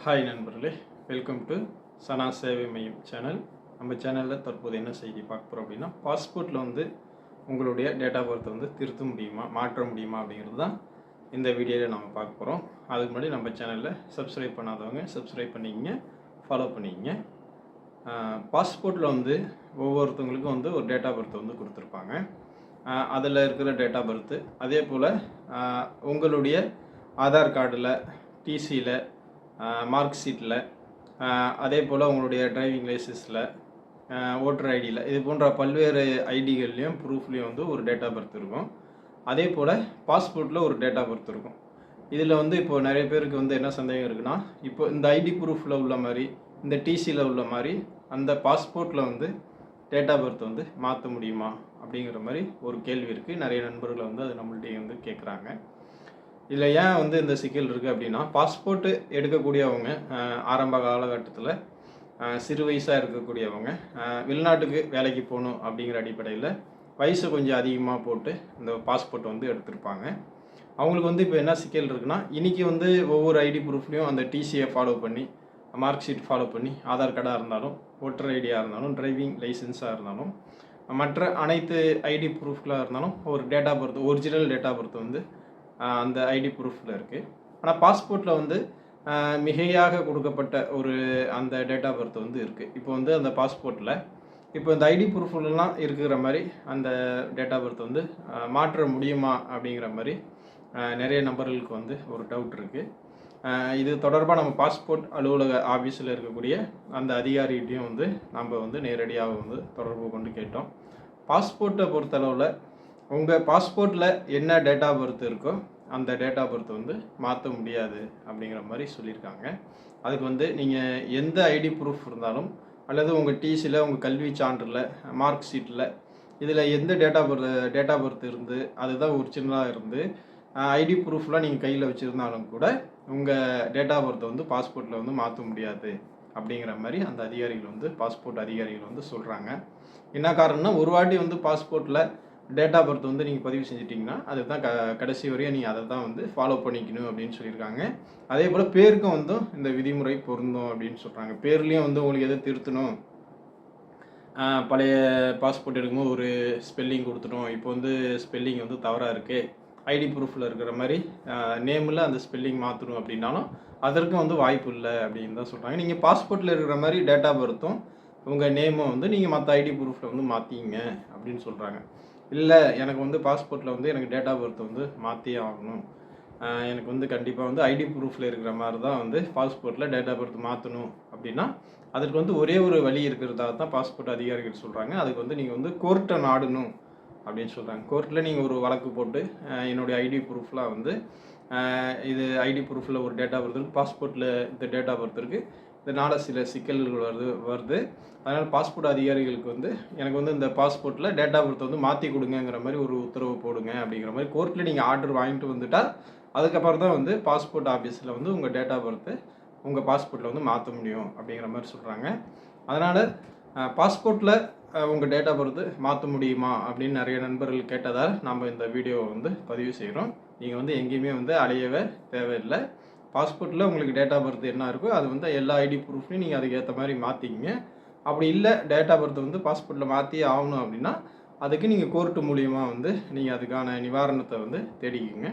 Hi நண்பர்களே, welcome to சனா சேவை மையம் சேனல். நம்ம சேனலில் தற்போது என்ன செய்தி பார்க்க போகிறோம் அப்படின்னா, பாஸ்போர்ட்டில் வந்து உங்களுடைய டேட் ஆஃப் பர்த் வந்து திருத்த முடியுமா, மாற்ற முடியுமா அப்படிங்கிறது தான் இந்த வீடியோவில் நம்ம பார்க்க போகிறோம். அதுக்கு முன்னாடி நம்ம சேனலில் சப்ஸ்கிரைப் பண்ணாதவங்க சப்ஸ்கிரைப் பண்ணிக்கிங்க, ஃபாலோ பண்ணிக்கிங்க. பாஸ்போர்ட்டில் வந்து ஒவ்வொருத்தவங்களுக்கும் வந்து ஒரு டேட் ஆஃப் பர்த் வந்து கொடுத்துருப்பாங்க. அதில் இருக்கிற டேட் ஆஃப் பர்த்து அதே போல் உங்களுடைய ஆதார் கார்டில், டிசியில், மார்க் ஷீட்டில், அதே போல் உங்களுடைய டிரைவிங் லைசன்ஸில், ஓட்டர் ஐடியில், இது போன்ற பல்வேறு ஐடிகள்லேயும் ப்ரூஃப்லேயும் வந்து ஒரு டேட் ஆஃப் பர்த் இருக்கும். அதே போல் பாஸ்போர்ட்டில் ஒரு டேட் ஆஃப் பர்த் இருக்கும். இதில் வந்து இப்போது நிறைய பேருக்கு வந்து என்ன சந்தேகம் இருக்குன்னா, இப்போ இந்த ஐடி ப்ரூஃபில் உள்ள மாதிரி, இந்த டிசியில் உள்ள மாதிரி அந்த பாஸ்போர்ட்டில் வந்து டேட் ஆஃப் பர்த் வந்து மாற்ற முடியுமா அப்படிங்கிற மாதிரி ஒரு கேள்வி இருக்குது. நிறைய நண்பர்கள் வந்து அது நம்மள்கிட்ட வந்து கேட்குறாங்க. இதில் ஏன் வந்து இந்த சிக்கல் இருக்குது அப்படின்னா, பாஸ்போர்ட்டு எடுக்கக்கூடியவங்க ஆரம்ப காலகட்டத்தில் சிறு வயசாக இருக்கக்கூடியவங்க வெளிநாட்டுக்கு வேலைக்கு போகணும் அப்படிங்கிற அடிப்படையில் வயசு கொஞ்சம் அதிகமாக போட்டு இந்த பாஸ்போர்ட் வந்து எடுத்திருப்பாங்க. அவங்களுக்கு வந்து இப்போ என்ன சிக்கல் இருக்குன்னா, இன்றைக்கி வந்து ஒவ்வொரு ஐடி ப்ரூஃப்லேயும் அந்த டிசியை ஃபாலோ பண்ணி, மார்க் ஷீட் ஃபாலோ பண்ணி, ஆதார் கார்டாக இருந்தாலும், ஓட்டர் ஐடியாக இருந்தாலும், டிரைவிங் லைசன்ஸாக இருந்தாலும், மற்ற அனைத்து ஐடி ப்ரூஃப்களாக இருந்தாலும் ஒரு date of birth, original date of birth வந்து அந்த ஐடி ப்ரூஃபில் இருக்குது. ஆனால் பாஸ்போர்ட்டில் வந்து மிகையாக கொடுக்கப்பட்ட ஒரு அந்த டேட் ஆஃப் பர்த் வந்து இருக்குது. இப்போ வந்து அந்த பாஸ்போர்ட்டில் இப்போ இந்த ஐடி ப்ரூஃப்லாம் இருக்கிற மாதிரி அந்த டேட் ஆஃப் பர்த் வந்து மாற்ற முடியுமா அப்படிங்கிற மாதிரி நிறைய நபர்களுக்கு வந்து ஒரு டவுட் இருக்குது. இது தொடர்பாக நம்ம பாஸ்போர்ட் அலுவலக ஆஃபீஸில் இருக்கக்கூடிய அந்த அதிகாரிகிட்டையும் வந்து நம்ம வந்து நேரடியாக வந்து தொடர்பு கொண்டு கேட்டோம். பாஸ்போர்ட்டை பொறுத்தளவில் உங்கள் பாஸ்போர்ட்டில் என்ன டேட் ஆஃப் பர்த் இருக்கோ அந்த டேட் ஆஃப் பர்த் வந்து மாற்ற முடியாது அப்படிங்கிற மாதிரி சொல்லியிருக்காங்க. அதுக்கு வந்து நீங்கள் எந்த ஐடி ப்ரூஃப் இருந்தாலும், அல்லது உங்கள் டிசியில், உங்கள் கல்வி சான்றில், மார்க் ஷீட்டில், இதில் எந்த டேட் ஆஃப் பர்த் இருந்து அதுதான் ஒரிஜினலாக இருந்து ஐடி ப்ரூஃப்லாம் நீங்கள் கையில் வச்சுருந்தாலும் கூட உங்கள் டேட் ஆஃப் பர்த்தை வந்து பாஸ்போர்ட்டில் வந்து மாற்ற முடியாது அப்படிங்கிற மாதிரி அந்த அதிகாரிகள் வந்து பாஸ்போர்ட் அதிகாரிகள் வந்து சொல்கிறாங்க. என்ன காரணம்னா, ஒரு வாட்டி வந்து பாஸ்போர்ட்டில் டேட் ஆஃப் பர்த் வந்து நீங்கள் பதிவு செஞ்சிட்டிங்கன்னா அதுதான் கடைசி வரையும் நீங்கள் அதை தான் வந்து ஃபாலோ பண்ணிக்கணும் அப்படின்னு சொல்லியிருக்காங்க. அதே போல் பேருக்கும் வந்து இந்த விதிமுறை பொருந்தும் அப்படின்னு சொல்கிறாங்க. பேர்லேயும் வந்து உங்களுக்கு எதை திருத்தணும், பழைய பாஸ்போர்ட் எடுக்கும்போது ஒரு ஸ்பெல்லிங் கொடுத்துட்டோம், இப்போ வந்து ஸ்பெல்லிங் வந்து தவறாக இருக்குது, ஐடி ப்ரூஃபில் இருக்கிற மாதிரி நேமில் அந்த ஸ்பெல்லிங் மாற்றணும் அப்படின்னாலும் அதற்கும் வந்து வாய்ப்பு இல்லை அப்படின்னு தான் சொல்கிறாங்க. நீங்கள் பாஸ்போர்ட்டில் இருக்கிற மாதிரி டேட் ஆஃப் பர்த்தும் உங்கள் நேமும் வந்து நீங்கள் மற்ற ஐடி ப்ரூஃபில் வந்து மாற்றிங்க அப்படின்னு சொல்கிறாங்க. இல்லை, எனக்கு வந்து பாஸ்போர்ட்டில் வந்து எனக்கு டேட் ஆஃப் பர்த் வந்து மாற்றியே ஆகணும், எனக்கு வந்து கண்டிப்பாக வந்து ஐடி ப்ரூஃபில் இருக்கிற மாதிரி தான் வந்து பாஸ்போர்ட்டில் டேட் ஆஃப் பர்த் மாற்றணும் அப்படின்னா அதுக்கு வந்து ஒரே ஒரு வழி இருக்கிறதா தான் பாஸ்போர்ட் அதிகாரிகள் சொல்கிறாங்க. அதுக்கு வந்து நீங்கள் வந்து கோர்ட்டை நாடணும் அப்படின்னு சொல்கிறாங்க. கோர்ட்டில் நீங்கள் ஒரு வழக்கு போட்டு என்னுடைய ஐடி ப்ரூஃப்லாம் வந்து இது ஐடி ப்ரூஃபில் ஒரு டேட் ஆஃப் பர்த் இருக்குது, பாஸ்போர்ட்டில் இந்த டேட் ஆஃப் பர்த் இருக்குது, இதனால் சில சிக்கல்கள் வருது, அதனால் பாஸ்போர்ட் அதிகாரிகளுக்கு வந்து எனக்கு வந்து இந்த பாஸ்போர்ட்டில் டேட் ஆஃப் பர்த் வந்து மாற்றி கொடுங்கிற மாதிரி ஒரு உத்தரவு போடுங்க அப்படிங்கிற மாதிரி கோர்ட்டில் நீங்கள் ஆர்டர் வாங்கிட்டு வந்துட்டால் அதுக்கப்புறம் தான் வந்து பாஸ்போர்ட் ஆஃபீஸில் வந்து உங்கள் டேட் ஆஃப் பர்த்து உங்கள் பாஸ்போர்ட்டில் வந்து மாற்ற முடியும் அப்படிங்கிற மாதிரி சொல்கிறாங்க. அதனால் பாஸ்போர்ட்டில் உங்கள் டேட் ஆஃப் பர்த்து மாற்ற முடியுமா அப்படின்னு நிறைய நண்பர்கள் கேட்டதால் நம்ம இந்த வீடியோவை வந்து பதிவு செய்கிறோம். நீங்கள் வந்து எங்கேயுமே வந்து அலையவே தேவையில்லை. பாஸ்போர்ட்டில் உங்களுக்கு டேட் ஆஃப் பர்த் என்ன இருக்கோ அது வந்து எல்லா ஐடி ப்ரூஃப்லையும் நீங்கள் அதுக்கு ஏற்ற மாதிரி மாற்றிக்கிங்க. அப்படி இல்லை, டேட் ஆஃப் பர்த் வந்து பாஸ்போர்ட்டில் மாற்றியே ஆகணும் அப்படின்னா அதுக்கு நீங்கள் கோர்ட்டு மூலியமாக வந்து நீங்கள் அதுக்கான நிவாரணத்தை வந்து தேடிக்கிங்க.